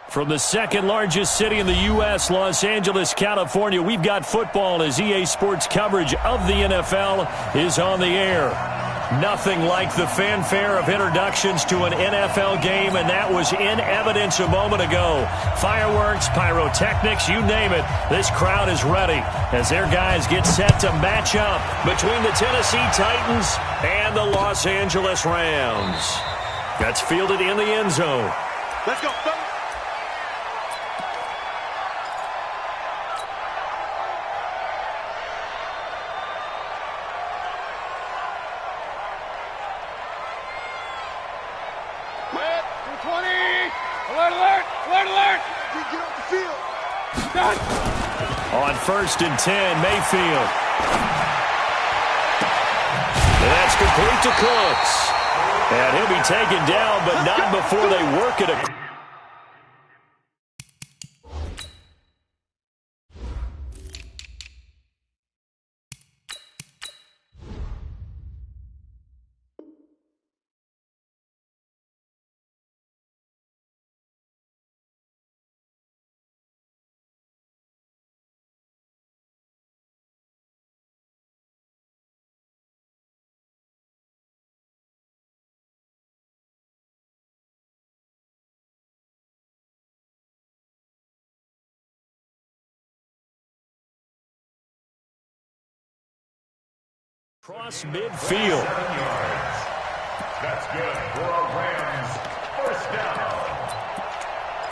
From the second largest city in the U.S., Los Angeles, California, we've got football as EA Sports coverage of the NFL is on the air. Nothing like the fanfare of introductions to an NFL game, and that was in evidence a moment ago. Fireworks, pyrotechnics, you name it. This crowd is ready as their guys get set to match up between the Tennessee Titans and the Los Angeles Rams. That's fielded in the end zone. Let's go, fellas. On 1st and 10, Mayfield. And that's complete to Cooks. And he'll be taken down, but not before they work it. Cross midfield. That's good for a Rams first down.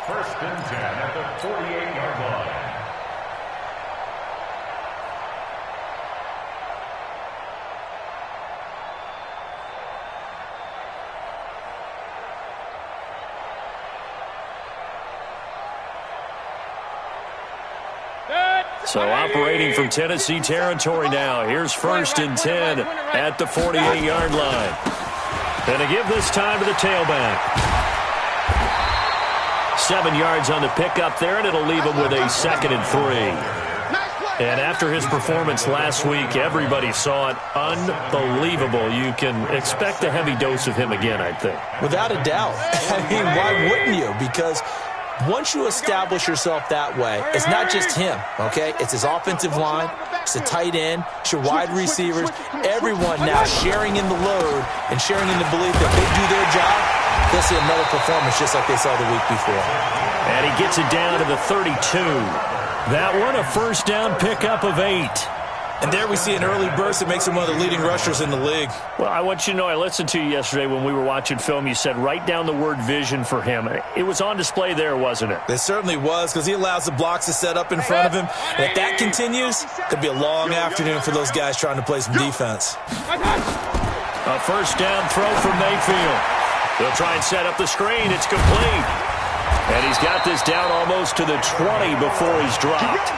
1st and 10 at the 48-yard line. So operating from Tennessee territory now. Here's 1st and 10 at the 48-yard line. And to give this time to the tailback. 7 yards on the pickup there, and it'll leave him with a 2nd and 3. And after his performance last week, everybody saw it. Unbelievable. You can expect a heavy dose of him again, I think. Without a doubt. I mean, why wouldn't you? Because once you establish yourself that way, it's not just him, okay? It's his offensive line, it's the tight end, it's your wide receivers, everyone now sharing in the load and sharing in the belief that they do their job, they'll see another performance just like they saw the week before. And he gets it down to the 32. That one, a first down pickup of 8. And there we see an early burst that makes him one of the leading rushers in the league. Well, I want you to know, I listened to you yesterday when we were watching film. You said write down the word vision for him. It was on display there, wasn't it? It certainly was, because he allows the blocks to set up in front of him. And if that continues, it could be a long afternoon for those guys trying to play some defense. A first down throw from Mayfield. They'll try and set up the screen. It's complete. And he's got this down almost to the 20 before he's dropped.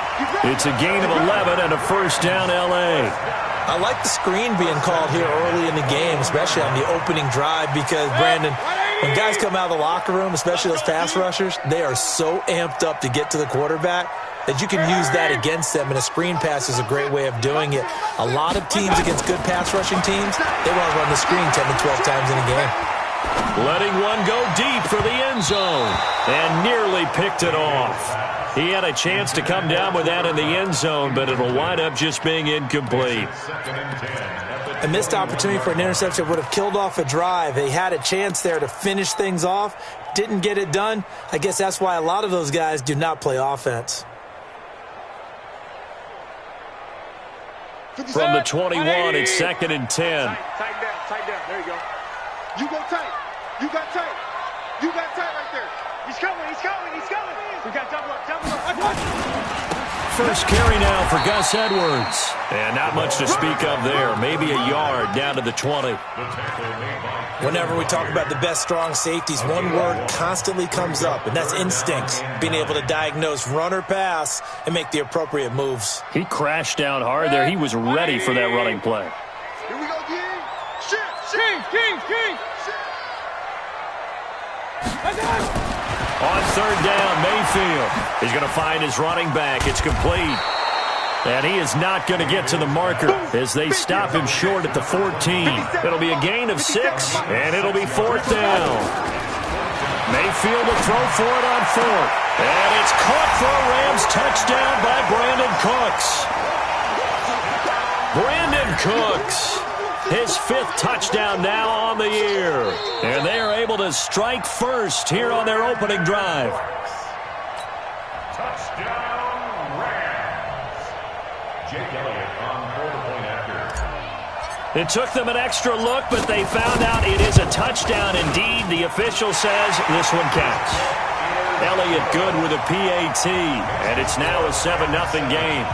It's a gain of 11 and a first down L.A. I like the screen being called here early in the game, especially on the opening drive, because, Brandon, when guys come out of the locker room, especially those pass rushers, they are so amped up to get to the quarterback that you can use that against them, and a screen pass is a great way of doing it. A lot of teams against good pass rushing teams, they want to run the screen 10 to 12 times in a game. Letting one go deep for the end zone and nearly picked it off. He had a chance to come down with that in the end zone, but it'll wind up just being incomplete. A missed opportunity for an interception would have killed off a drive. They had a chance there to finish things off, didn't get it done. I guess that's why a lot of those guys do not play offense. From the 21, it's 2nd and 10. Tighten down. There you go. You go tight. You got tight. You got tight right there. He's coming. We got double up. First carry now for Gus Edwards. And not much to speak of there. Maybe a yard down to the 20. Whenever we talk about the best strong safeties, one word constantly comes up, and that's instinct. Being able to diagnose run or pass and make the appropriate moves. He crashed down hard there. He was ready for that running play. Here we go, King. King. On 3rd down, Mayfield is going to find his running back. It's complete. And he is not going to get to the marker as they stop him short at the 14. It'll be a gain of 6, and it'll be 4th down. Mayfield will throw for it on fourth. And it's caught for a Rams touchdown by Brandon Cooks. Brandon Cooks, his 5th touchdown now on the year. And they are able to strike first here on their opening drive. Touchdown, Rams. Jake Elliott on for the point after. It took them an extra look, but they found out it is a touchdown indeed. The official says this one counts. Elliott good with a PAT, and it's now a 7-0 game.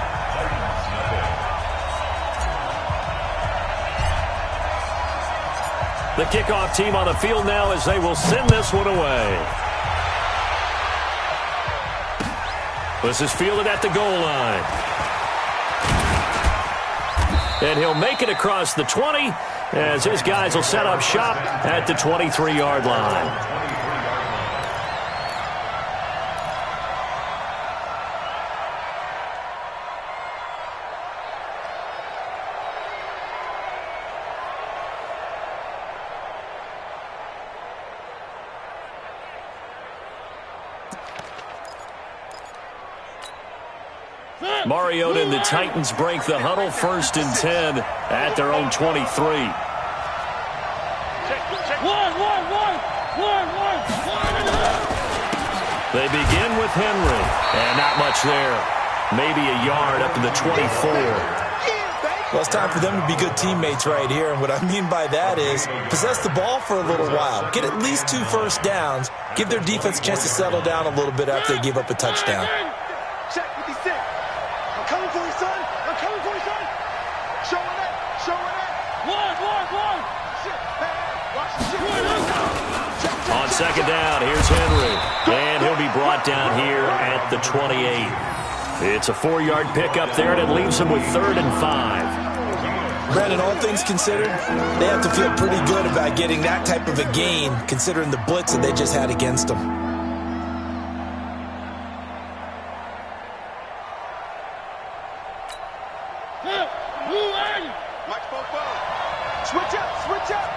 The kickoff team on the field now as they will send this one away. This is fielded at the goal line. And he'll make it across the 20 as his guys will set up shop at the 23-yard line. Mariota and the Titans break the huddle, 1st and 10 at their own 23. They begin with Henry, and not much there. Maybe a yard up to the 24. Well, it's time for them to be good teammates right here, and what I mean by that is possess the ball for a little while, get at least 2 first downs, give their defense a chance to settle down a little bit after they give up a touchdown. Check 56. I'm coming for you, son. I'm coming for you, son. Showing up. Showing up. One. Shit, man. Watch the shit. On 2nd down, here's Henry. And he'll be brought down here at the 28. It's a 4-yard pickup there, and it leaves him with 3rd and 5. Brandon, all things considered, they have to feel pretty good about getting that type of a gain, considering the blitz that they just had against them. Switch up.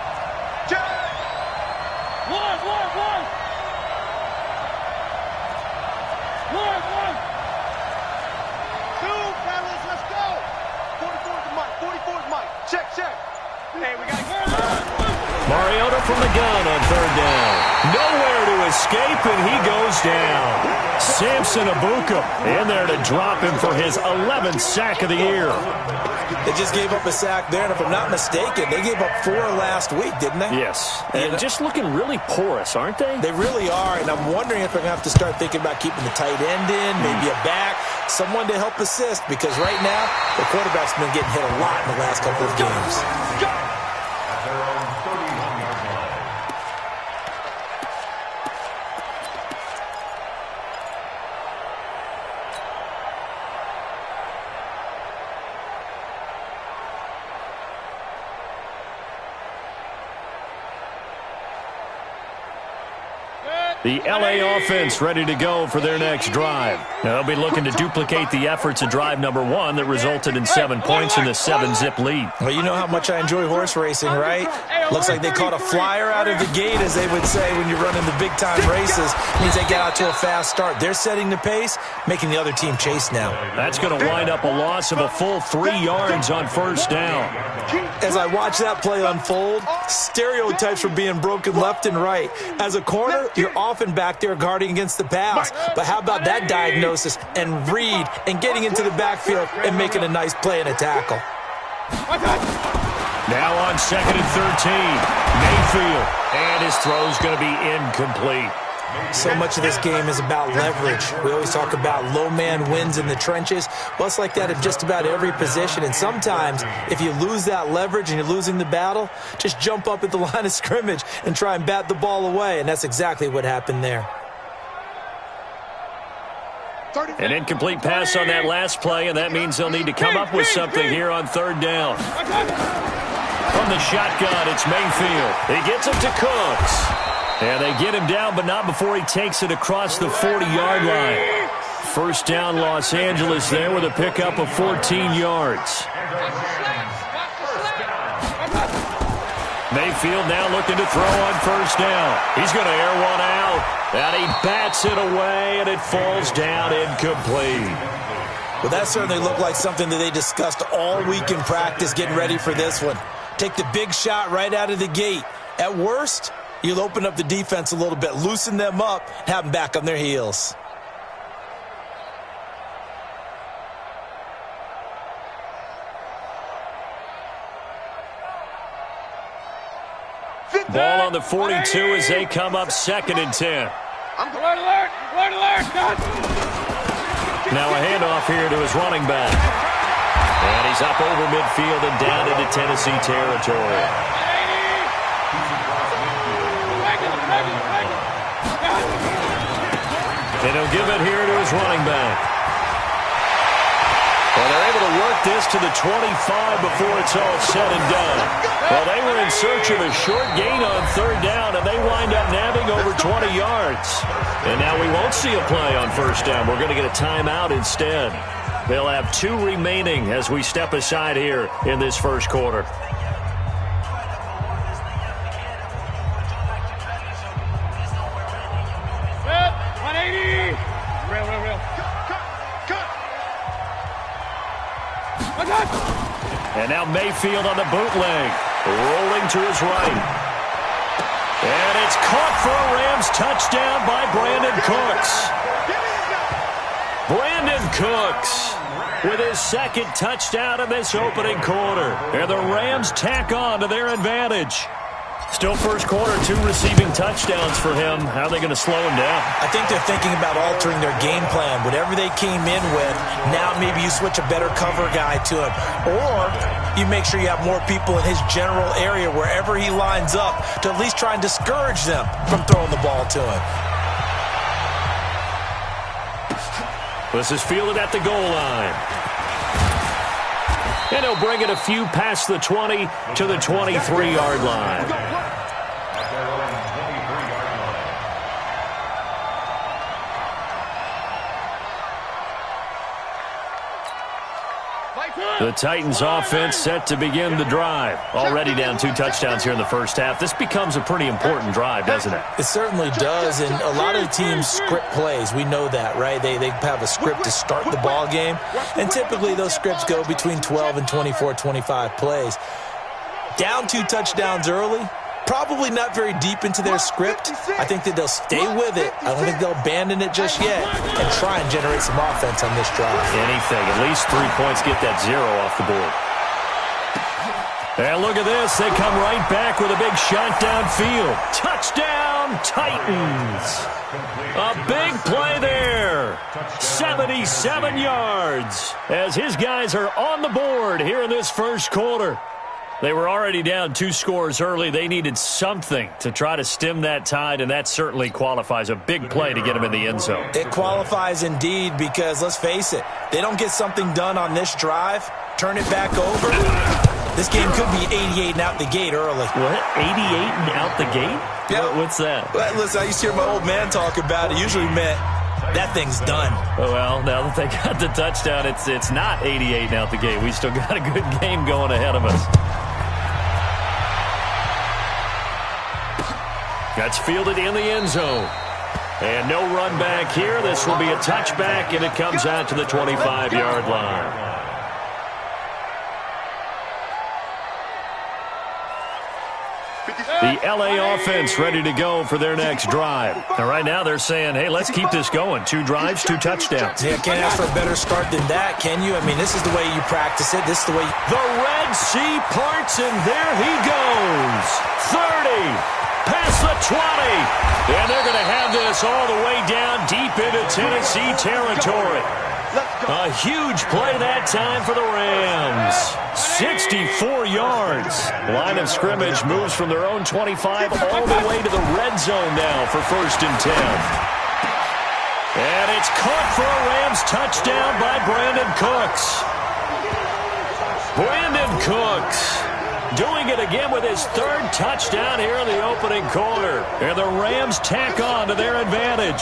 Jack. One. Two, fellas, let's go. 44 is Mike. Check. Hey, we got to Mariota from the gun on 3rd down. Nowhere to escape, and he goes down. Samson Abuka in there to drop him for his 11th sack of the year. They just gave up a sack there, and if I'm not mistaken, they gave up 4 last week, didn't they? Yes. And just looking really porous, aren't they? They really are, and I'm wondering if they're going to have to start thinking about keeping the tight end in, maybe a back, someone to help assist, because right now, the quarterback's been getting hit a lot in the last couple of games. At their own 31-yard line. The LA offense ready to go for their next drive. They'll be looking to duplicate the efforts of drive number 1 that resulted in 7 points in the 7-zip lead. Well, you know how much I enjoy horse racing, right? Looks like they caught a flyer out of the gate, as they would say when you're running the big-time races. Means they get out to a fast start. They're setting the pace, making the other team chase now. That's going to wind up a loss of a full 3 yards on 1st down. As I watch that play unfold, stereotypes were being broken left and right. As a corner, you're often back there guarding against the pass. But how about that diagnosis and read and getting into the backfield and making a nice play and a tackle? Now on 2nd and 13, Mayfield. And his throw's going to be incomplete. So much of this game is about leverage. We always talk about low man wins in the trenches. Well, it's like that at just about every position. And sometimes, if you lose that leverage and you're losing the battle, just jump up at the line of scrimmage and try and bat the ball away. And that's exactly what happened there. An incomplete pass on that last play, and that means they'll need to come up with something here on 3rd down. From the shotgun, it's Mayfield. He gets it to Cooks. And they get him down, but not before he takes it across the 40-yard line. 1st down, Los Angeles there with a pickup of 14 yards. Mayfield now looking to throw on first down. He's going to air one out. And he bats it away, and it falls down incomplete. Well, that certainly looked like something that they discussed all week in practice getting ready for this one. Take the big shot right out of the gate. At worst, you'll open up the defense a little bit, loosen them up, have them back on their heels. Ball on the 42 as they come up 2nd and 10. Alert, alert, alert, alert. Now a handoff here to his running back. And he's up over midfield and down into Tennessee territory. And he'll give it here to his running back. Well, they're able to work this to the 25 before it's all said and done. Well, they were in search of a short gain on 3rd down, and they wind up nabbing over 20 yards. And now we won't see a play on 1st down. We're going to get a timeout instead. They'll have 2 remaining as we step aside here in this 1st quarter. Set, 180. Real. Cut. And now Mayfield on the bootleg, rolling to his right. And it's caught for a Rams touchdown by Brandon Cooks. Brandon Cooks with his 2nd touchdown in this opening quarter. And the Rams tack on to their advantage. Still 1st quarter, 2 receiving touchdowns for him. How are they going to slow him down? I think they're thinking about altering their game plan. Whatever they came in with, now maybe you switch a better cover guy to him. Or you make sure you have more people in his general area wherever he lines up to at least try and discourage them from throwing the ball to him. This is fielded at the goal line. And he'll bring it a few past the 20 to the 23-yard line. The Titans offense set to begin the drive. Already down 2 touchdowns here in the 1st half. This becomes a pretty important drive, doesn't it? It certainly does, and a lot of the teams script plays. We know that, right? They have a script to start the ball game, and typically those scripts go between 12 and 24, 25 plays. Down 2 touchdowns early, probably not very deep into their script. I think that they'll stay with it. I don't think they'll abandon it just yet and try and generate some offense on this drive. Anything. At least 3 points, get that 0 off the board. And look at this. They come right back with a big shot downfield. Touchdown, Titans. A big play there. 77 yards as his guys are on the board here in this 1st quarter. They were already down 2 scores early. They needed something to try to stem that tide, and that certainly qualifies. A big play to get them in the end zone. It qualifies indeed because, let's face it, they don't get something done on this drive, turn it back over, this game could be 88 and out the gate early. What? 88 and out the gate? Yeah. What's that? Well, listen, I used to hear my old man talk about it. Usually meant that thing's done. Oh, well, now that they got the touchdown, it's not 88 and out the gate. We still got a good game going ahead of us. That's fielded in the end zone. And no run back here. This will be a touchback, and it comes out to the 25-yard line. The L.A. offense ready to go for their next drive. And right now they're saying, hey, let's keep this going. 2 drives, 2 touchdowns. Yeah, can't ask for a better start than that, can you? I mean, this is the way you practice it. This is the way The Red Sea parts, and there he goes. 30. Past the 20. And they're going to have this all the way down deep into Tennessee territory. A huge play that time for the Rams. 64 yards. Line of scrimmage moves from their own 25 all the way to the red zone now for 1st and 10. And it's caught for a Rams touchdown by Brandon Cooks. Brandon Cooks doing it again with his 3rd touchdown here in the opening quarter. And the Rams tack on to their advantage.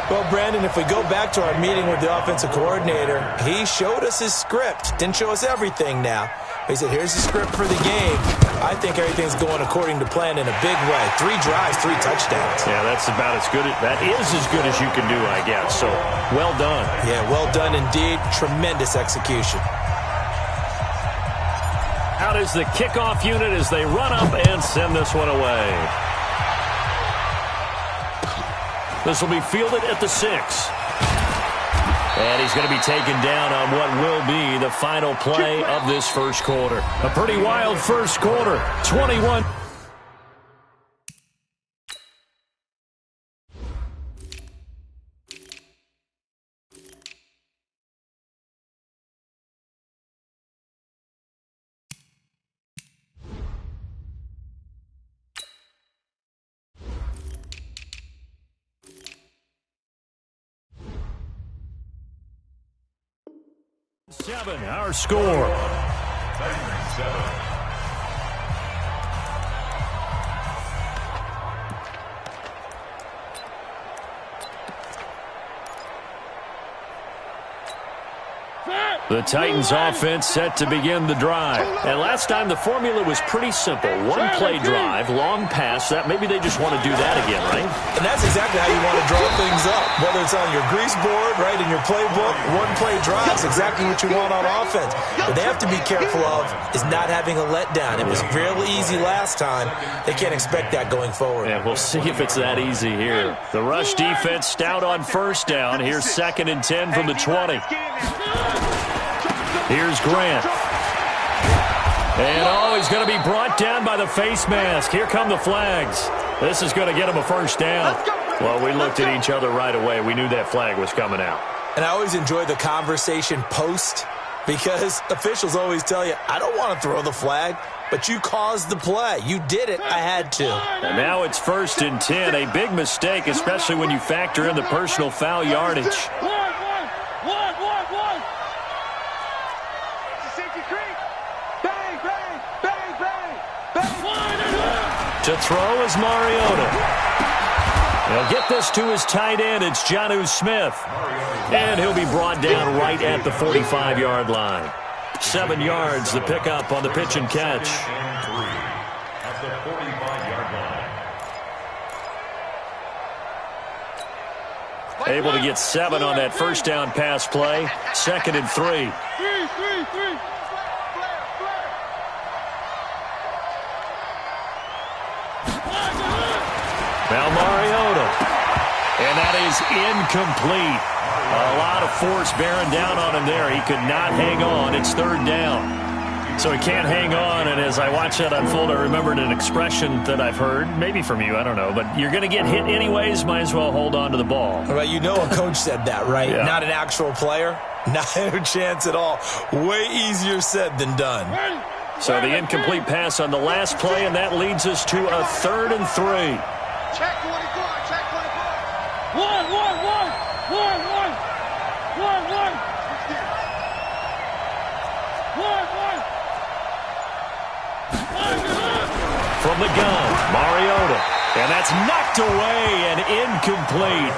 Well, Brandon, if we go back to our meeting with the offensive coordinator, he showed us his script. Didn't show us everything now. He said, here's the script for the game. I think everything's going according to plan in a big way. 3 drives, 3 touchdowns. Yeah, that's about as good. That is as good as you can do, I guess. So, well done. Yeah, well done indeed. Tremendous execution. Out is the kickoff unit as they run up and send this one away. This will be fielded at the 6. And he's going to be taken down on what will be the final play of this first quarter. A pretty wild first quarter. 21. Our score. The Titans offense set to begin the drive. And last time the formula was pretty simple. 1 play drive, long pass. That maybe they just want to do that again, right? And that's exactly how you want to draw things up. Whether it's on your grease board, right, in your playbook, 1 play drive is exactly what you want on offense. What they have to be careful of is not having a letdown. It was fairly easy last time. They can't expect that going forward. Yeah, we'll see if it's that easy here. The rush defense stout on first down. Here's 2nd and 10 from the 20. Here's Grant. And, he's going to be brought down by the face mask. Here come the flags. This is going to get him a first down. Well, we looked at each other right away. We knew that flag was coming out. And I always enjoy the conversation post because officials always tell you, I don't want to throw the flag, but you caused the play. You did it. I had to. And now it's 1st and 10. A big mistake, especially when you factor in the personal foul yardage. To throw is Mariota. He'll get this to his tight end. It's Jonnu Smith. And he'll be brought down right at the 45-yard line. 7 yards, the pickup on the pitch and catch. At the 45-yard line. Able to get 7 on that first down pass play. 2nd and 3. Now Mariota. And that is incomplete. A lot of force bearing down on him there. He could not hang on. It's 3rd down. So he can't hang on. And as I watch that unfold, I remembered an expression that I've heard, maybe from you, I don't know. But you're going to get hit anyways, might as well hold on to the ball. Well, you know a coach said that, right? Yeah. Not an actual player. Not a chance at all. Way easier said than done. So the incomplete pass on the last play, and that leads us to a 3rd and 3. Check 24, check 24. From the gun, Mariota. And that's knocked away and incomplete.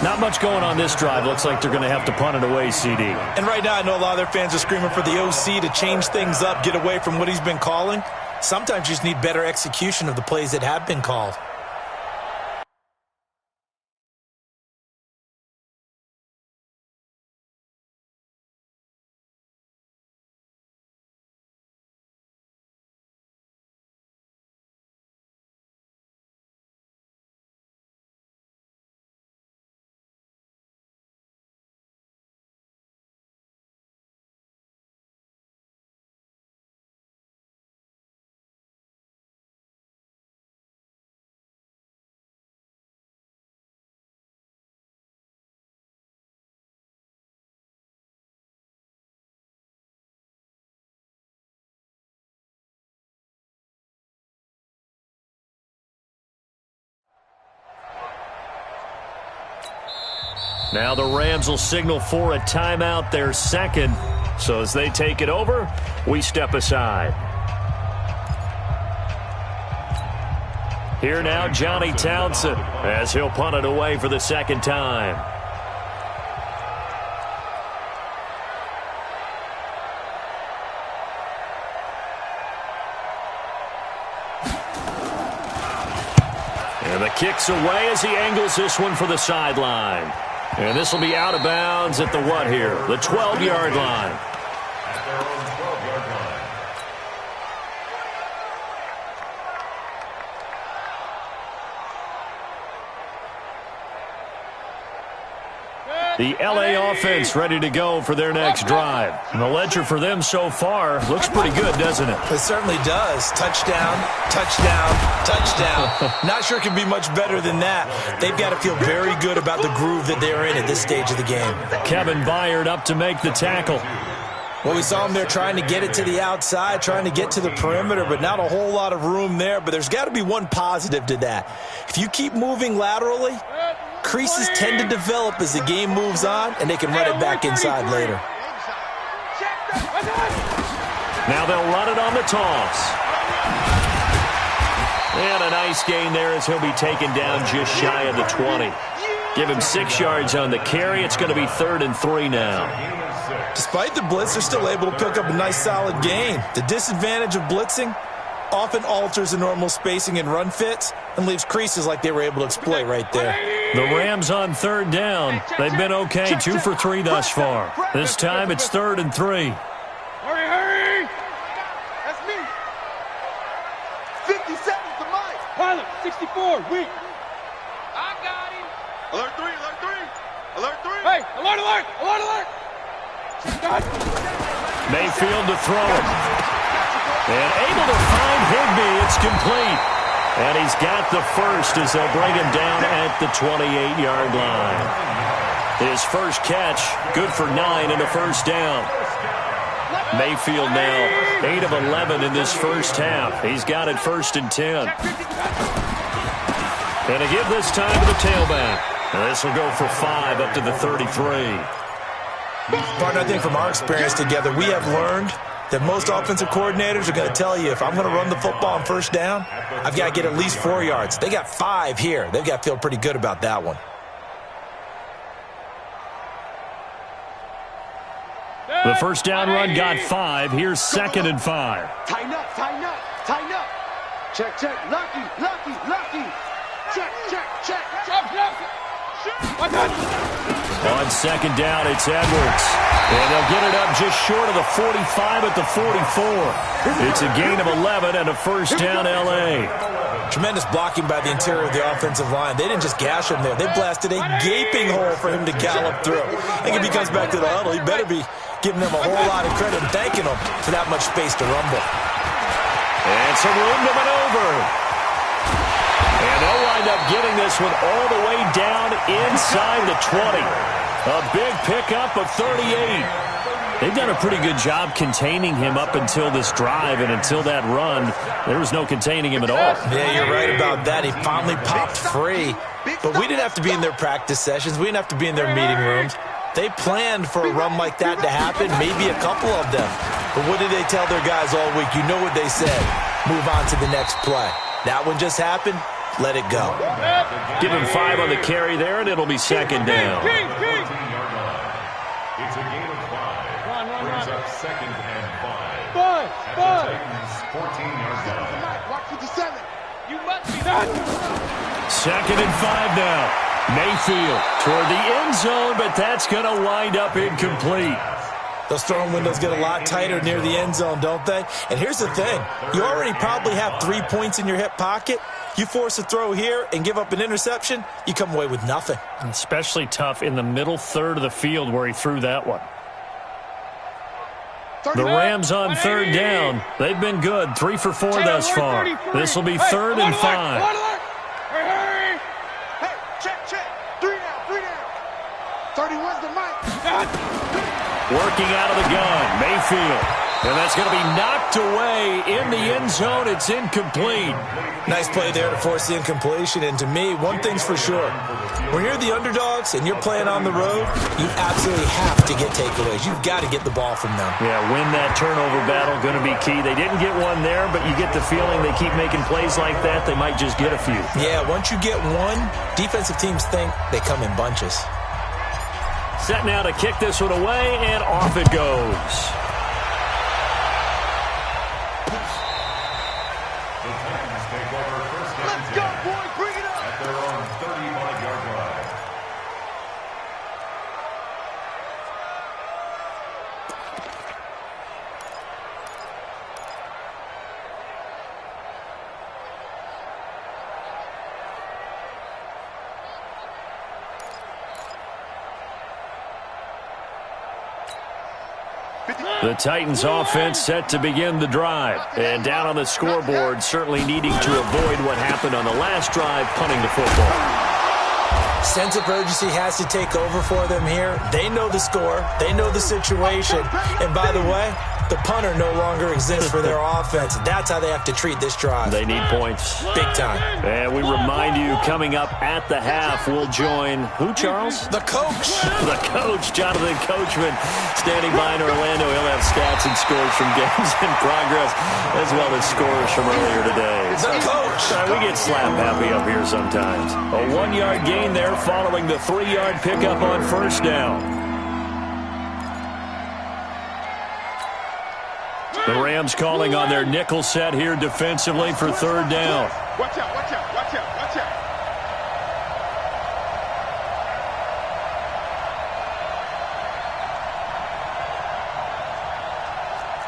Not much going on this drive. Looks like they're going to have to punt it away, CD. And right now I know a lot of their fans are screaming for the OC to change things up, get away from what he's been calling. Sometimes you just need better execution of the plays that have been called. Now the Rams will signal for a timeout, their 2nd. So as they take it over, we step aside. Here now, Johnny Townsend, as he'll punt it away for the 2nd time. The kick's away as he angles this one for the sideline. And this will be out of bounds at the what here? The 12-yard line. At their own 12-yard line. The LA offense ready to go for their next drive. And the ledger for them so far looks pretty good, doesn't it? It certainly does. Touchdown, touchdown, touchdown. Not sure it can be much better than that. They've got to feel very good about the groove that they're in at this stage of the game. Kevin Byard up to make the tackle. Well, we saw him there trying to get it to the outside, trying to get to the perimeter, but not a whole lot of room there. But there's got to be one positive to that. If you keep moving laterally, creases tend to develop as the game moves on, and they can run it back inside later. Now they'll run it on the toss. And a nice gain there as he'll be taken down just shy of the 20. Give him 6 yards on the carry. It's going to be 3rd and 3 now. Despite the blitz, they're still able to pick up a nice solid gain. The disadvantage of blitzing often alters the normal spacing and run fits and leaves creases like they were able to exploit right there. The Rams on 3rd down. They've been okay, 2 for 3 thus far. This time it's 3rd and 3. Hurry, hurry! That's me. 50 seconds to Mike. Pilot, 64, weak. I got him. Alert 3, alert 3. Alert 3. Hey, alert, alert, alert, alert. Mayfield to throw it. And able to find Higbee. It's complete. And he's got the first as they'll bring him down at the 28-yard line. His first catch, good for 9 and a first down. Mayfield now 8 of 11 in this first half. He's got it 1st and 10. And to give this time to the tailback. And this will go for 5 up to the 33. Partner, I think from our experience together, we have learned that most offensive coordinators are going to tell you, if I'm going to run the football on 1st down, I've got to get at least 4 yards. They got 5 here. They've got to feel pretty good about that one. The first down run got 5. Here's 2nd and 5. Tighten up, tighten up, tighten up. Check, check. Lucky, lucky, lucky. Check, check, check. Check, check. On 2nd down, it's Edwards. And they'll get it up just short of the 45 at the 44. It's a gain of 11 and a first down, L.A. Tremendous blocking by the interior of the offensive line. They didn't just gash him there. They blasted a gaping hole for him to gallop through. I think if he comes back to the huddle, he better be giving them a whole lot of credit and thanking them for that much space to rumble. And some room to maneuver. And they'll wind up getting this one all the way down inside the 20. A big pickup of 38. They've done a pretty good job containing him up until this drive, and until that run, there was no containing him at all. Yeah, you're right about that. He finally popped free. But we didn't have to be in their practice sessions. We didn't have to be in their meeting rooms. They planned for a run like that to happen, maybe a couple of them. But what did they tell their guys all week? You know what they said. Move on to the next play. That one just happened. Let it go. Give him 5 on the carry there, and it'll be 2nd down. It's a gain of 5. Brings up 2nd and 5. Five. At the Titans' 14-yard line. Watch 57. You must be done. 2nd and 5 now. Mayfield toward the end zone, but that's going to wind up incomplete. Those throwing windows get a lot tighter near the end zone, don't they? And here's the thing. You already probably have 3 points in your hip pocket. You force a throw here and give up an interception, you come away with nothing. Especially tough in the middle third of the field where he threw that one. The Rams on 3rd down. They've been good. 3 for 4 thus far. This will be 3rd and 5. Hey, check, check. 3 down. 31's the mic. Working out of the gun, Mayfield. And that's going to be knocked away in the end zone. It's incomplete. Nice play there to force the incompletion. And to me, one thing's for sure. When you're the underdogs and you're playing on the road, you absolutely have to get takeaways. You've got to get the ball from them. Yeah, win that turnover battle, going to be key. They didn't get one there, but you get the feeling they keep making plays like that, they might just get a few. Yeah, once you get one, defensive teams think they come in bunches. Set now to kick this one away, and off it goes. The Titans offense set to begin the drive. And down on the scoreboard, certainly needing to avoid what happened on the last drive, punting the football. Sense of urgency has to take over for them here. They know the score. They know the situation. And by the way, the punter no longer exists for their offense. That's how they have to treat this drive. They need points. Big time. And we remind you, coming up at the half, we'll join who, Charles? The coach. The coach, Jonathan Coachman, standing by in Orlando. He'll have stats and scores from games in progress, as well as scores from earlier today. The coach. We get slap happy up here sometimes. A 1-yard gain there following the 3-yard pickup on first down. The Rams calling on their nickel set here defensively for third down. Watch out, watch out, watch out, watch out.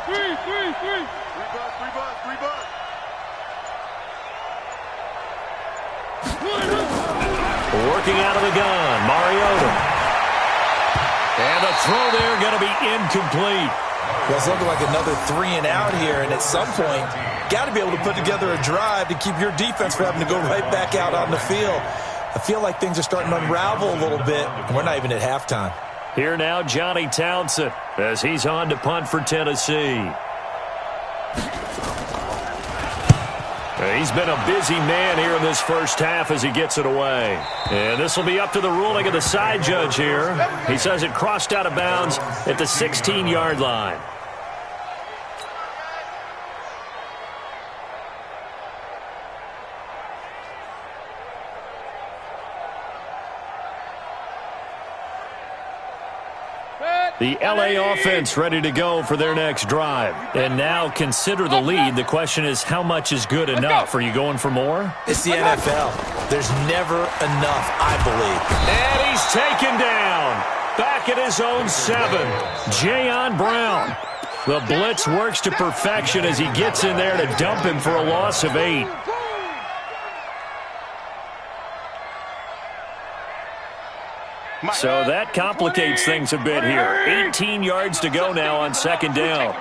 Three bucks. Working out of the gun, Mariota. And the throw there going to be incomplete. Well, it's looking like another 3 and out here, and at some point, got to be able to put together a drive to keep your defense from having to go right back out on the field. I feel like things are starting to unravel a little bit, and we're not even at halftime. Here now, Johnny Townsend, as he's on to punt for Tennessee. He's been a busy man here in this first half as he gets it away. And this will be up to the ruling of the side judge here. He says it crossed out of bounds at the 16-yard line. The LA offense ready to go for their next drive. And now consider the lead. The question is, how much is good enough? Are you going for more? It's the NFL. There's never enough, I believe. And he's taken down. Back at his own 7. Jayon Brown. The blitz works to perfection as he gets in there to dump him for a loss of 8. So that complicates things a bit here. 18 yards to go now on second down.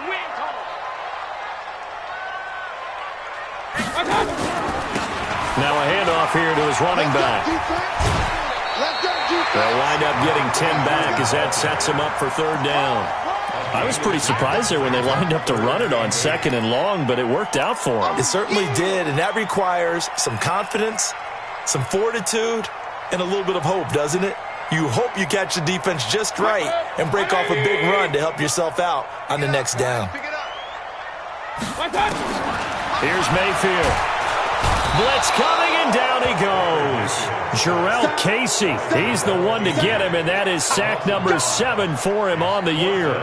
Now a handoff here to his running back. They'll wind up getting 10 back as that sets him up for third down. I was pretty surprised there when they lined up to run it on second and long, but it worked out for him. It certainly did, and that requires some confidence, some fortitude, and a little bit of hope, doesn't it? You hope you catch the defense just right and break off a big run to help yourself out on the next down. Here's Mayfield. Blitz coming, and down he goes. Jarrell Casey, he's the one to get him, and that is sack number 7 for him on the year.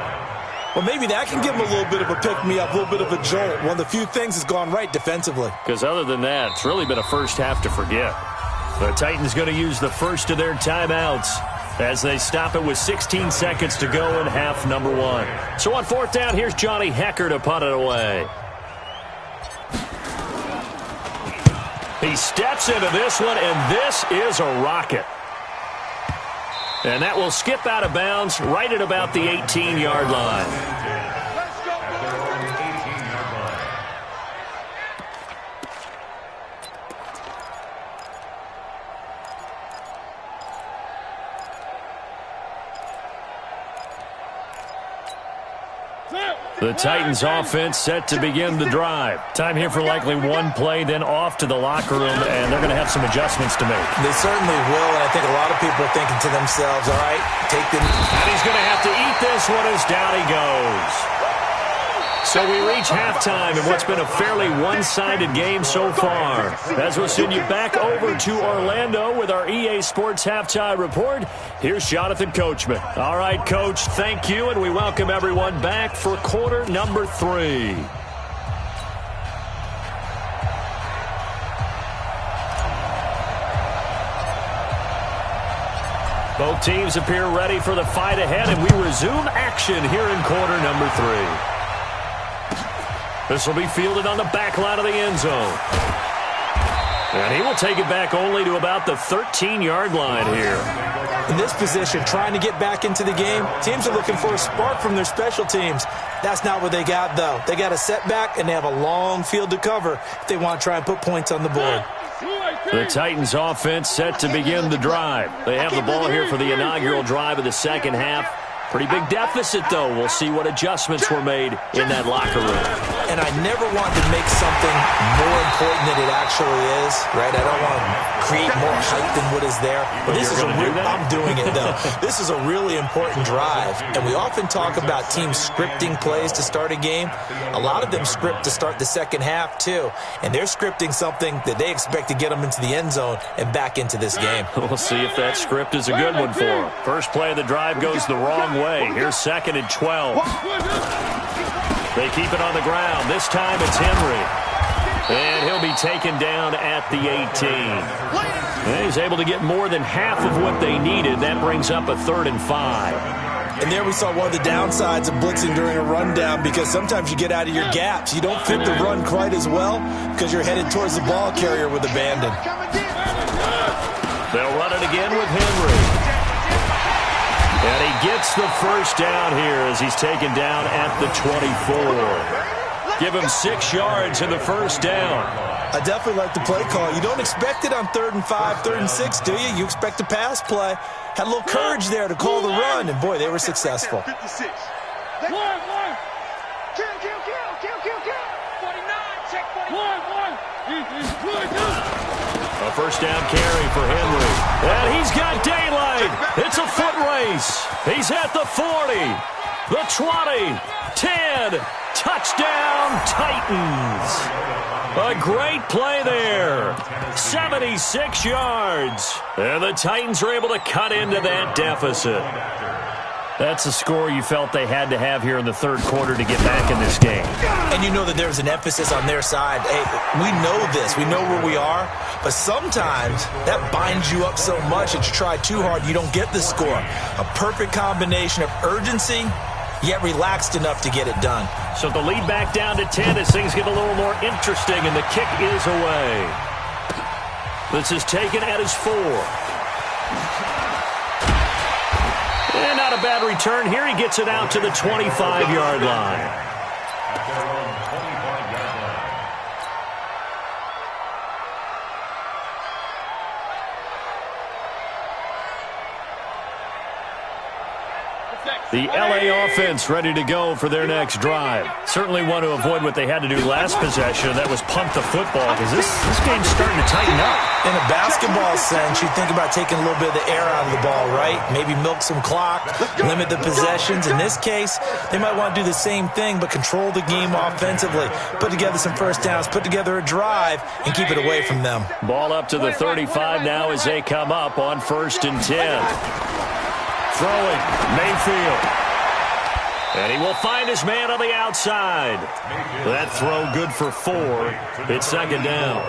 Well, maybe that can give him a little bit of a pick-me-up, a little bit of a jolt. One of the few things that's gone right defensively. Because other than that, it's really been a first half to forget. The Titans going to use the first of their timeouts as they stop it with 16 seconds to go in half number 1. So on fourth down, here's Johnny Hekker to punt it away. He steps into this one, and this is a rocket. And that will skip out of bounds right at about the 18-yard line. The Titans offense set to begin the drive. Time here for likely one play, then off to the locker room, and they're going to have some adjustments to make. They certainly will, and I think a lot of people are thinking to themselves, all right, take them. And he's going to have to eat this one as down he goes. So we reach halftime in what's been a fairly one-sided game so far. As we'll send you back over to Orlando with our EA Sports Halftime Report, here's Jonathan Coachman. All right, Coach, thank you, and we welcome everyone back for quarter number 3. Both teams appear ready for the fight ahead, and we resume action here in quarter number 3. This will be fielded on the back line of the end zone. And he will take it back only to about the 13-yard line here. In this position, trying to get back into the game, teams are looking for a spark from their special teams. That's not what they got, though. They got a setback, and they have a long field to cover if they want to try and put points on the board. The Titans offense set to begin the drive. They have the ball here for the inaugural drive of the second half. Pretty big deficit, though. We'll see what adjustments were made in that locker room. And I never want to make something more important than it actually is, right? I don't want to create more hype than what is there. But this is I'm doing it, though. This is a really important drive. And we often talk about teams scripting plays to start a game. A lot of them script to start the second half, too. And they're scripting something that they expect to get them into the end zone and back into this game. We'll see if that script is a good one for them. First play of the drive goes the wrong way. Here's 2nd and 12. They keep it on the ground. This time it's Henry. And he'll be taken down at the 18. And he's able to get more than half of what they needed. That brings up a 3rd and 5. And there we saw one of the downsides of blitzing during a rundown, because sometimes you get out of your gaps. You don't fit the run quite as well because you're headed towards the ball carrier with abandon. They'll run it again with Henry. And he gets the first down here as he's taken down at the 24. Give him 6 yards in the first down. I definitely like the play call. You don't expect it on 3rd and 5, 3rd and 6, do you? You expect a pass play. Had a little courage there to call the run, and boy, they were successful. 56. 1. Kill. 49. Check 49. 1. A first down carry for Henry. And he's got daylight. It's a foot race. He's at the 40, the 20, 10. Touchdown, Titans. A great play there. 76 yards. And the Titans are able to cut into that deficit. That's a score you felt they had to have here in the third quarter to get back in this game. And you know that there's an emphasis on their side. Hey, we know this. We know where we are. But sometimes that binds you up so much that you try too hard, you don't get the score. A perfect combination of urgency, yet relaxed enough to get it done. So the lead back down to 10 as things get a little more interesting, and the kick is away. This is taken at his 4. And not a bad return here. He gets it out to the 25-yard line. The LA offense ready to go for their next drive. Certainly want to avoid what they had to do last possession. That was punt the football, because this game's starting to tighten up. In a basketball sense, you think about taking a little bit of the air out of the ball, right? Maybe milk some clock, limit the possessions. In this case, they might want to do the same thing, but control the game offensively. Put together some first downs, put together a drive, and keep it away from them. Ball up to the 35 now as they come up on 1st and 10. Throwing, Mayfield. And he will find his man on the outside. That throw good for 4. It's 2nd down.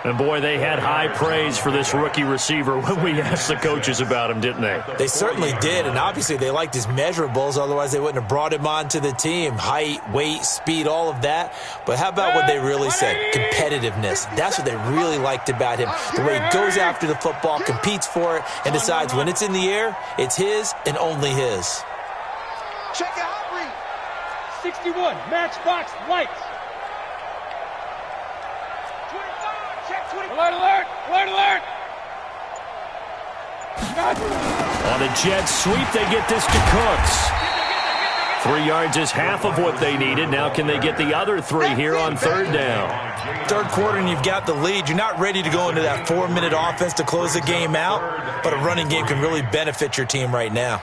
And, boy, they had high praise for this rookie receiver when we asked the coaches about him, didn't they? They certainly did, and obviously they liked his measurables. Otherwise, they wouldn't have brought him onto the team. Height, weight, speed, all of that. But how about what they really said? Competitiveness. That's what they really liked about him. The way he goes after the football, competes for it, and decides when it's in the air, it's his and only his. Check out read. 61, matchbox lights. 25, check 25. Alert, alert, alert, alert. On a jet sweep, they get this to Cooks. 3 yards is half of what they needed. Now can they get the other 3 here on 3rd down? Third quarter and you've got the lead. You're not ready to go into that 4-minute offense to close the game out, but a running game can really benefit your team right now.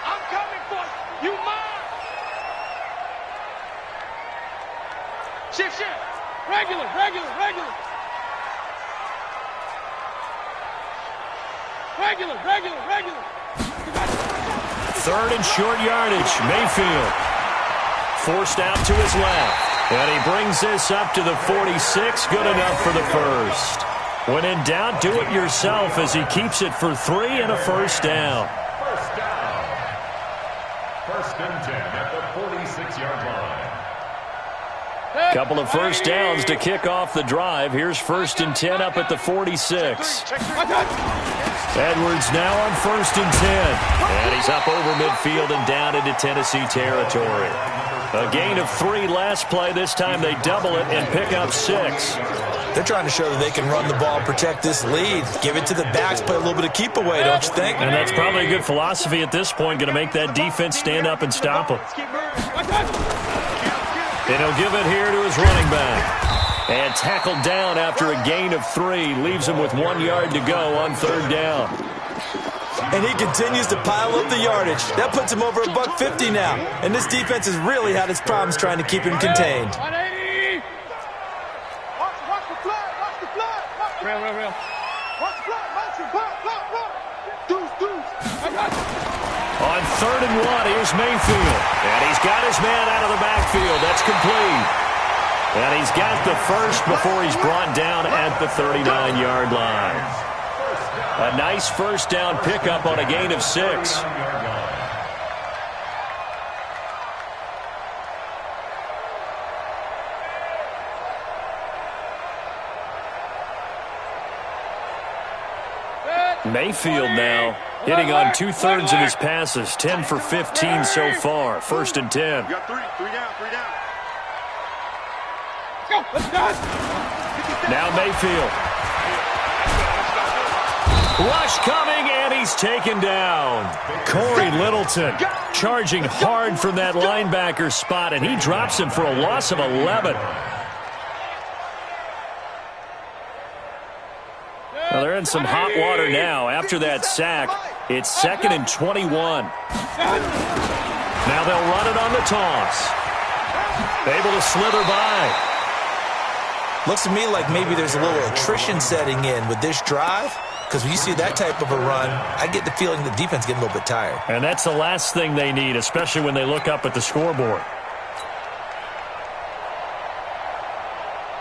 I'm coming for you. You mine. Shift. Regular. Third and short yardage. Mayfield forced out to his left. And he brings this up to the 46. Good enough for the first. When in doubt, do it yourself as he keeps it for 3 and a first down. First and 10 at the 36-yard line. Couple of first downs to kick off the drive. Here's 1st and 10 up at the 46. Edwards now on 1st and 10. And he's up over midfield and down into Tennessee territory. A gain of 3 last play. This time they double it and pick up 6. They're trying to show that they can run the ball, protect this lead, give it to the backs, play a little bit of keep away, don't you think? And that's probably a good philosophy at this point, going to make that defense stand up and stop them. And he'll give it here to his running back. And tackled down after a gain of 3. Leaves him with 1 yard to go on 3rd down. And he continues to pile up the yardage. That puts him over $150 now. And this defense has really had its problems trying to keep him contained. 180. Watch the flood. Watch the flood. Real. Watch the flood. Block. Deuce. On 3rd and 1, here's Mayfield. And he's got his man out of the backfield. That's complete. And he's got the first before he's brought down at the 39-yard line. A nice first down pickup on a gain of 6. Mayfield now hitting on 2/3 of his passes, 10 for 15 so far. 1st and 10. You got 3 down. Go. Let's go. Now Mayfield. Rush coming, and he's taken down. Corey Littleton charging hard from that linebacker spot, and he drops him for a loss of 11. Well, they're in some hot water now. After that sack, it's 2nd and 21. Now they'll run it on the toss. Able to slither by. Looks to me like maybe there's a little attrition setting in with this drive. Because when you see that type of a run, I get the feeling the defense getting a little bit tired. And that's the last thing they need, especially when they look up at the scoreboard.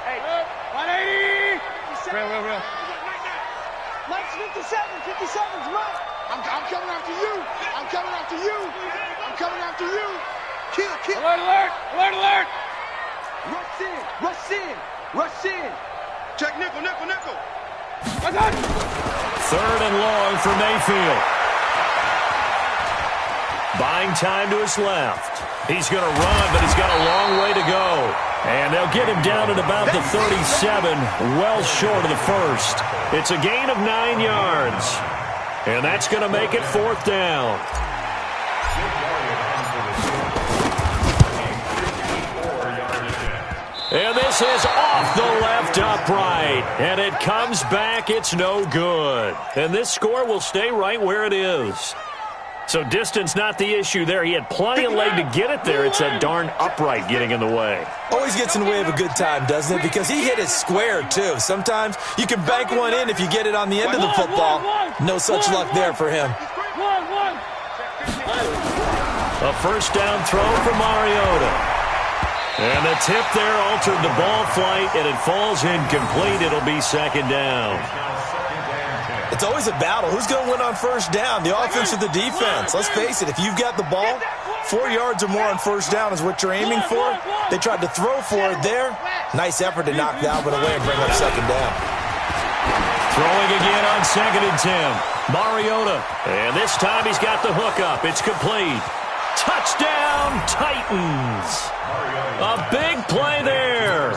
Hey, 180. Real. Mike's 57's right. I'm coming after you. Kill. Alert. Rush in. Check nickel. 3rd and long for Mayfield. Buying time to his left. He's going to run, but he's got a long way to go. And they'll get him down at about the 37, well short of the first. It's a gain of 9 yards. And that's going to make it 4th down. And this is off the left upright. And it comes back. It's no good. And this score will stay right where it is. So distance not the issue there. He had plenty of leg to get it there. It's that darn upright getting in the way. Always gets in the way of a good time, doesn't it? Because he hit it square, too. Sometimes you can bank one in if you get it on the end of the football. No such luck there for him. A first down throw for Mariota. And the tip there altered the ball flight, and it falls incomplete. It'll be 2nd down. It's always a battle. Who's going to win on first down, the offense or the defense? Let's face it, if you've got the ball, 4 yards or more on first down is what you're aiming for. They tried to throw for it there. Nice effort to knock the Alvin away and bring up 2nd down. Throwing again on 2nd and 10. Mariota. And this time he's got the hook up. It's complete. Touchdown, Titans. A big play there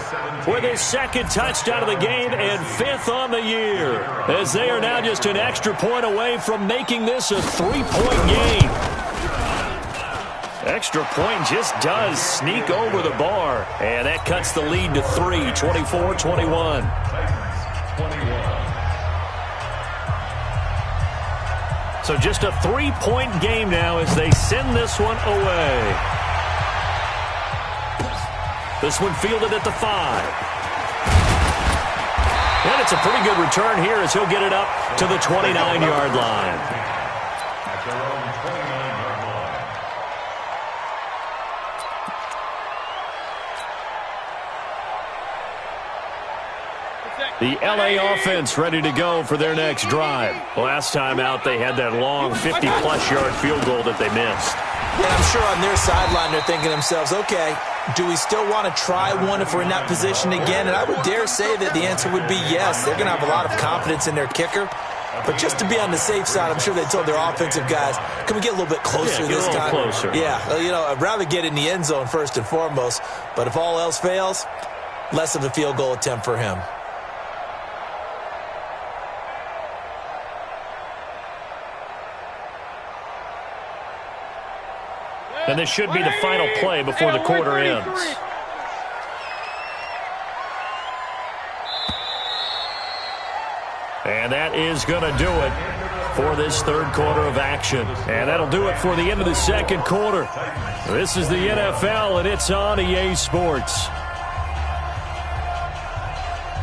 with his 2nd touchdown of the game and 5th on the year, as they are now just an extra point away from making this a 3-point game. Extra point just does sneak over the bar, and that cuts the lead to 3, 24-21. So just a 3-point game now as they send this one away. This one fielded at the 5. And it's a pretty good return here as he'll get it up to the 29-yard line. At their own 29-yard line. The LA offense ready to go for their next drive. Last time out, they had that long 50-plus yard field goal that they missed. And I'm sure on their sideline they're thinking to themselves, okay, do we still want to try one if we're in that position again? And I would dare say that the answer would be yes. They're going to have a lot of confidence in their kicker. But just to be on the safe side, I'm sure they told their offensive guys, can we get a little bit closer this time? Closer. Yeah, you know, I'd rather get in the end zone first and foremost. But if all else fails, less of a field goal attempt for him. And this should be the final play before the quarter ends. And that is going to do it for this third quarter of action. And that'll do it for the end of the second quarter. This is the NFL, and it's on EA Sports.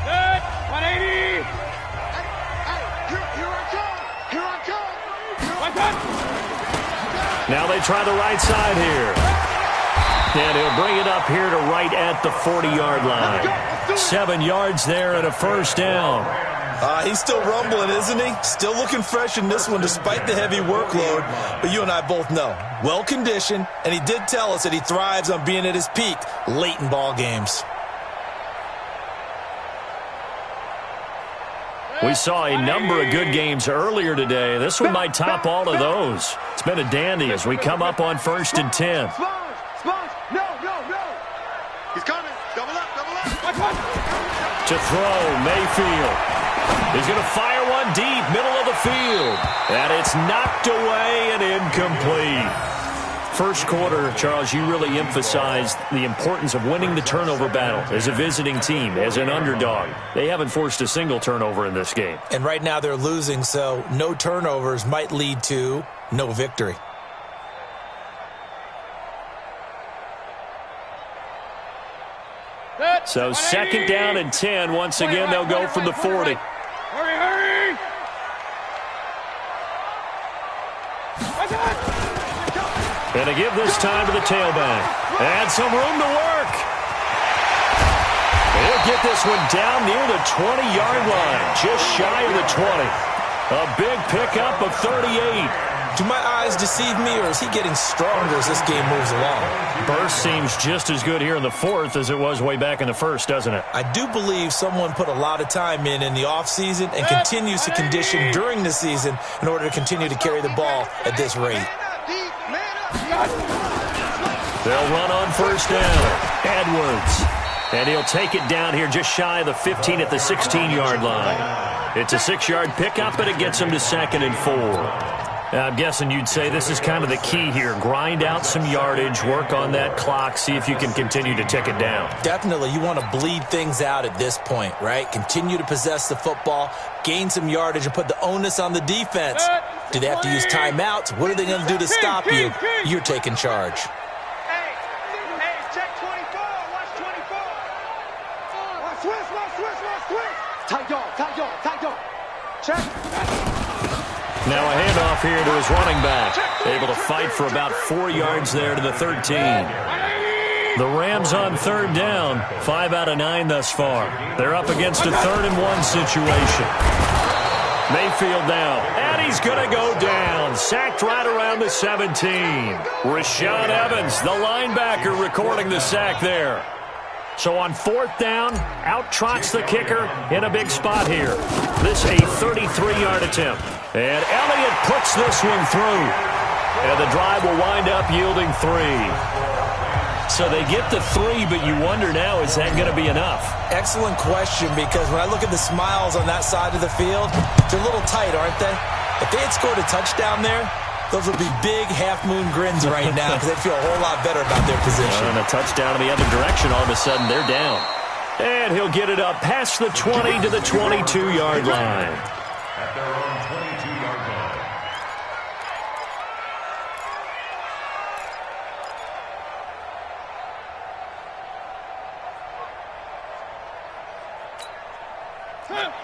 180. Here I come. Now they try the right side here. And he'll bring it up here to right at the 40-yard line. 7 yards there and a first down. He's still rumbling, isn't he? Still looking fresh in this one despite the heavy workload. But you and I both know, well-conditioned, and he did tell us that he thrives on being at his peak late in ball games. We saw a number of good games earlier today. This one might top all of those. It's been a dandy as we come up on 1st and 10. Sponge. No. He's coming. Double up. To throw, Mayfield. He's going to fire one deep, middle of the field. And it's knocked away and incomplete. First quarter, Charles, you really emphasized the importance of winning the turnover battle as a visiting team, as an underdog. They haven't forced a single turnover in this game. And right now they're losing, so no turnovers might lead to no victory. So 2nd down and 10. Once again, they'll go from the 40. Hurry! And to give this time to the tailback. And some room to work. He'll get this one down near the 20-yard line, just shy of the 20. A big pickup of 38. Do my eyes deceive me, or is he getting stronger as this game moves along? Burst seems just as good here in the 4th as it was way back in the 1st, doesn't it? I do believe someone put a lot of time in the offseason and continues to condition during the season in order to continue to carry the ball at this rate. They'll run on 1st down. Edwards. And he'll take it down here just shy of the 15 at the 16-yard line. It's a 6-yard pickup, and it gets him to 2nd and 4. I'm guessing you'd say this is kind of the key here. Grind out some yardage, work on that clock, see if you can continue to tick it down. Definitely. You want to bleed things out at this point, right? Continue to possess the football, gain some yardage, and put the onus on the defense. Do they have to use timeouts? What are they going to do to stop you? You're taking charge. Hey, check 24. Watch 24. Watch twist. Tight yard. Check. Now a handoff here to his running back. Able to fight for about 4 yards there to the 13. The Rams on 3rd down. 5 out of 9 thus far. They're up against a 3rd and 1 situation. Mayfield down. And he's going to go down. Sacked right around the 17. Rashaan Evans, the linebacker, recording the sack there. So on 4th down, out trots the kicker in a big spot here. This a 33-yard attempt. And Elliott puts this one through. And the drive will wind up yielding 3. So they get the 3, but you wonder now, is that going to be enough? Excellent question, because when I look at the smiles on that side of the field, they're a little tight, aren't they? If they had scored a touchdown there, those would be big half-moon grins right now because they feel a whole lot better about their position. And a touchdown in the other direction, all of a sudden they're down. And he'll get it up past the 20 to the 22-yard line. At their own 22-yard line.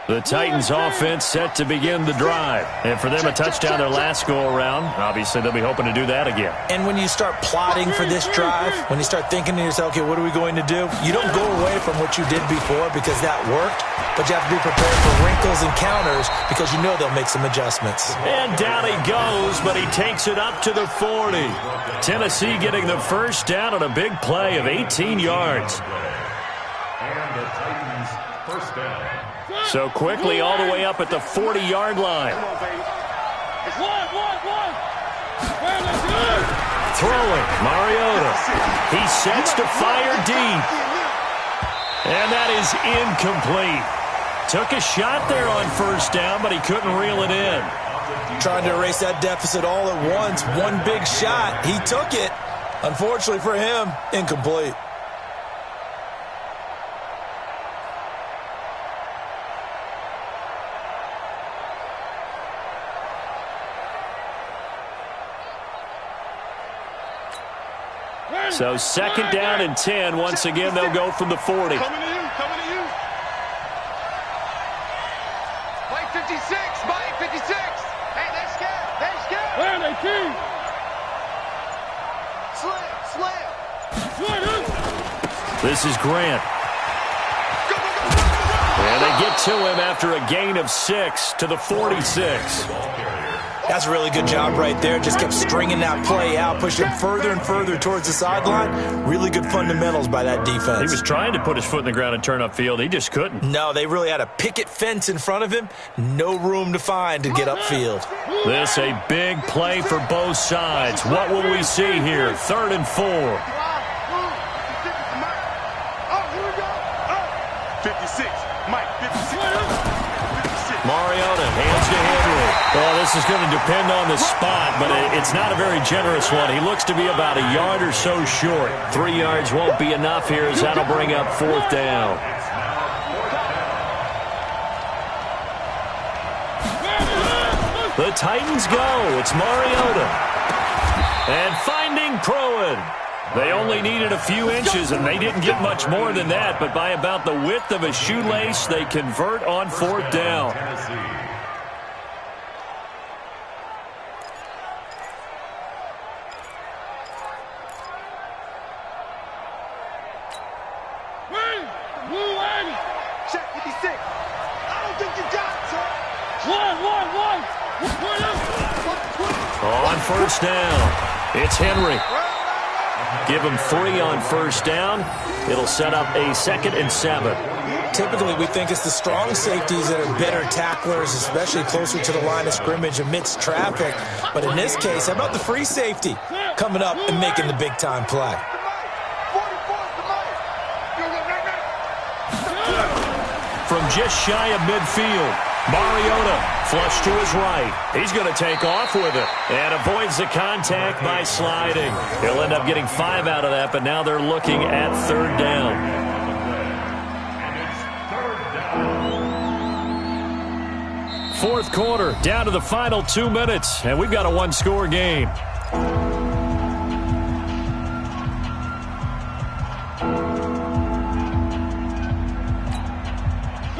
The Titans offense set to begin the drive. And for them, a touchdown their last go-around. Obviously, they'll be hoping to do that again. And when you start plotting for this drive, when you start thinking to yourself, okay, what are we going to do? You don't go away from what you did before because that worked, but you have to be prepared for wrinkles and counters because you know they'll make some adjustments. And down he goes, but he takes it up to the 40. Tennessee getting the first down on a big play of 18 yards. And the Titans first down. So quickly all the way up at the 40-yard line. Throwing, Mariota. He sets to fire deep. And that is incomplete. Took a shot there on first down, but he couldn't reel it in. Trying to erase that deficit all at once. One big shot. He took it. Unfortunately for him, incomplete. So second down and 10. Once again, they'll go from the 40. Coming to you, coming to you. Mike 56, Mike 56. Hey, they scared. Where are they, King? Slam. This is Grant. And they get to him after a gain of 6 to the 46. That's a really good job right there. Just kept stringing that play out, pushing him further and further towards the sideline. Really good fundamentals by that defense. He was trying to put his foot in the ground and turn upfield. He just couldn't. No, they really had a picket fence in front of him. No room to find to get upfield. This a big play for both sides. What will we see here? 3rd and 4. 56, Mike 56. Mariota hands to Henry. Well, this is going to depend on the spot, but it's not a very generous one. He looks to be about a yard or so short. 3 yards won't be enough here as that'll bring up 4th down. The Titans go. It's Mariota. And finding Pruitt. They only needed a few inches, and they didn't get much more than that, but by about the width of a shoelace, they convert on 4th down. Check 56. I don't think you got it, sir. On 1st down, it's Henry. Give him 3 on 1st down. It'll set up a 2nd and 7. Typically, we think it's the strong safeties that are better tacklers, especially closer to the line of scrimmage amidst traffic. But in this case, how about the free safety coming up and making the big-time play? From just shy of midfield, Mariota flush to his right. He's going to take off with it and avoids the contact by sliding. He'll end up getting 5 out of that, but now they're looking at 3rd down. Fourth quarter, down to the final 2 minutes, and we've got a 1-score game.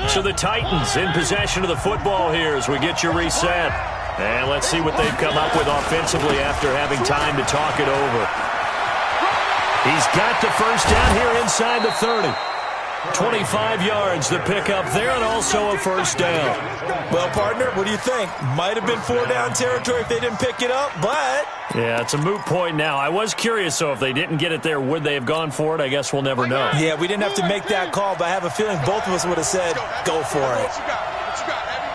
So the Titans in possession of the football here as we get you reset. And let's see what they've come up with offensively after having time to talk it over. He's got the first down here inside the 30. 25 yards the pickup there, and also a 1st down. Well, partner, what do you think? Might have been 4-down territory if they didn't pick it up, but... Yeah, it's a moot point now. I was curious, so if they didn't get it there, would they have gone for it? I guess we'll never know. Yeah, we didn't have to make that call, but I have a feeling both of us would have said, go for it. What you got, Abby?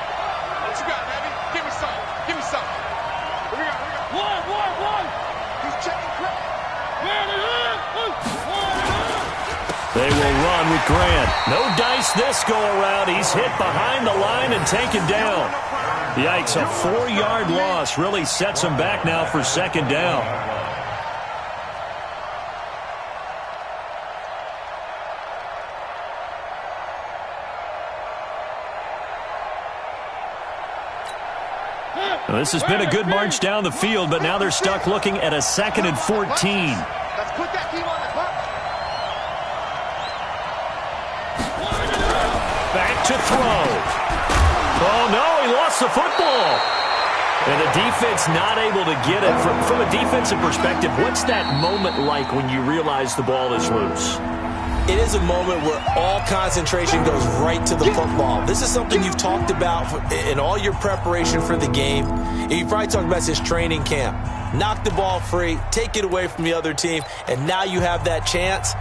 What you got, Abby? Give me something. Give me something. What we got? One. He's checking crap. They will run with Grant. No dice this go-around. He's hit behind the line and taken down. Yikes, a 4-yard loss really sets him back now for 2nd down. Well, this has been a good march down the field, but now they're stuck looking at a 2nd and 14. Let's put that team on the clock. Back to throw. Oh, no, he lost the football. And the defense not able to get it. From a defensive perspective, what's that moment like when you realize the ball is loose? It is a moment where all concentration goes right to the football. This is something you've talked about in all your preparation for the game. You probably talked about this training camp. Knock the ball free, take it away from the other team, and now you have that chance.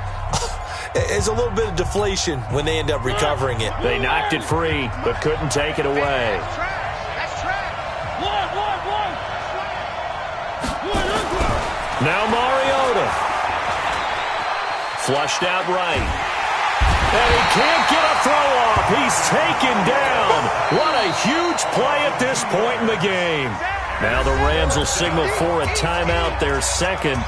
It's a little bit of deflation when they end up recovering it. They knocked it free, but couldn't take it away. Now Mariota. Flushed out right. And he can't get a throw off. He's taken down. What a huge play at this point in the game. Now the Rams will signal for a timeout, their second,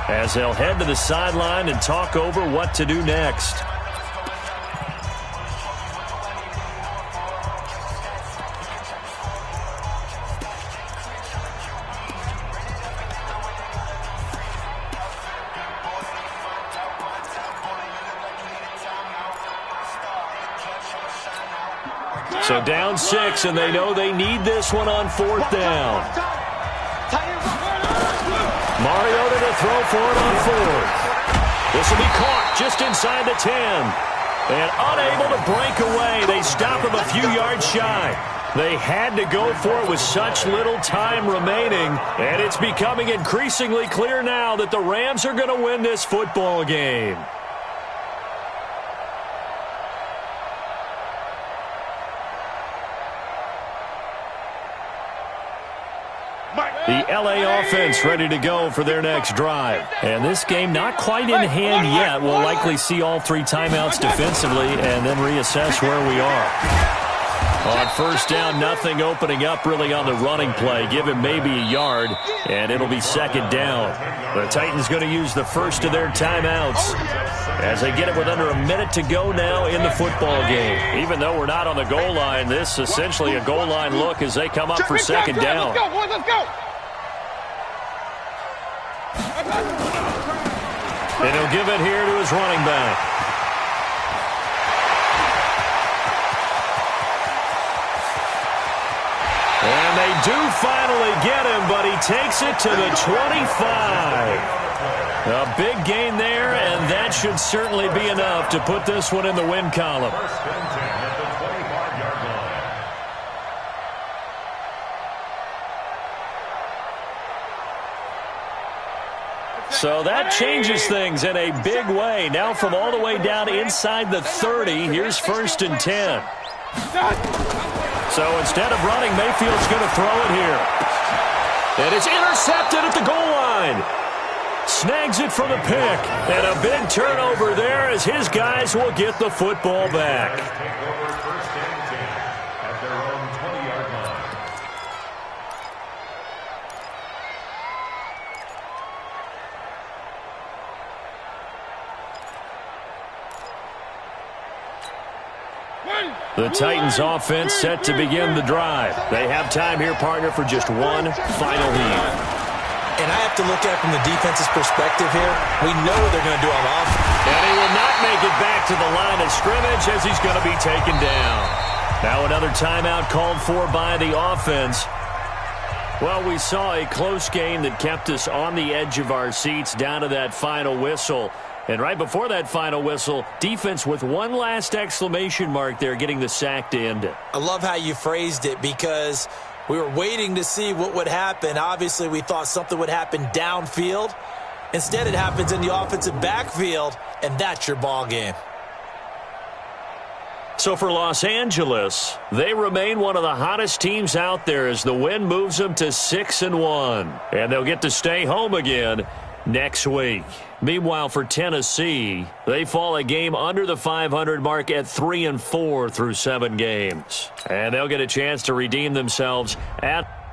as they'll head to the sideline and talk over what to do next. So down 6, and they know they need this one on 4th down. Mariota to throw for it on 4th. This will be caught just inside the 10. And unable to break away. They stop him a few yards shy. They had to go for it with such little time remaining. And it's becoming increasingly clear now that the Rams are going to win this football game. The LA offense ready to go for their next drive. And this game not quite in hand yet. We'll likely see all 3 timeouts defensively and then reassess where we are. On 1st down, nothing opening up really on the running play. Give him maybe a yard, and it'll be 2nd down. The Titans going to use the first of their timeouts as they get it with under a minute to go now in the football game. Even though we're not on the goal line, this is essentially a goal line look as they come up for 2nd down. Let's go, boys, let's go. And he'll give it here to his running back. And they do finally get him, but he takes it to the 25. A big gain there, and that should certainly be enough to put this one in the win column. So that changes things in a big way. Now from all the way down inside the 30, here's 1st and 10. So instead of running, Mayfield's going to throw it here. And it's intercepted at the goal line. Snags it for the pick. And a big turnover there as his guys will get the football back. The Titans offense set to begin the drive. They have time here, partner, for just one final lead. And I have to look at it from the defense's perspective here. We know what they're going to do on offense. And he will not make it back to the line of scrimmage as he's going to be taken down. Now another timeout called for by the offense. Well, we saw a close game that kept us on the edge of our seats down to that final whistle. And right before that final whistle, defense with one last exclamation mark there, getting the sack to end it. I love how you phrased it because we were waiting to see what would happen. Obviously, we thought something would happen downfield. Instead, it happens in the offensive backfield, and that's your ball game. So for Los Angeles, they remain one of the hottest teams out there as the win moves them to 6-1. And they'll get to stay home again next week. Meanwhile, for Tennessee, they fall a game under the 500 mark at 3-4 through 7 games. And they'll get a chance to redeem themselves at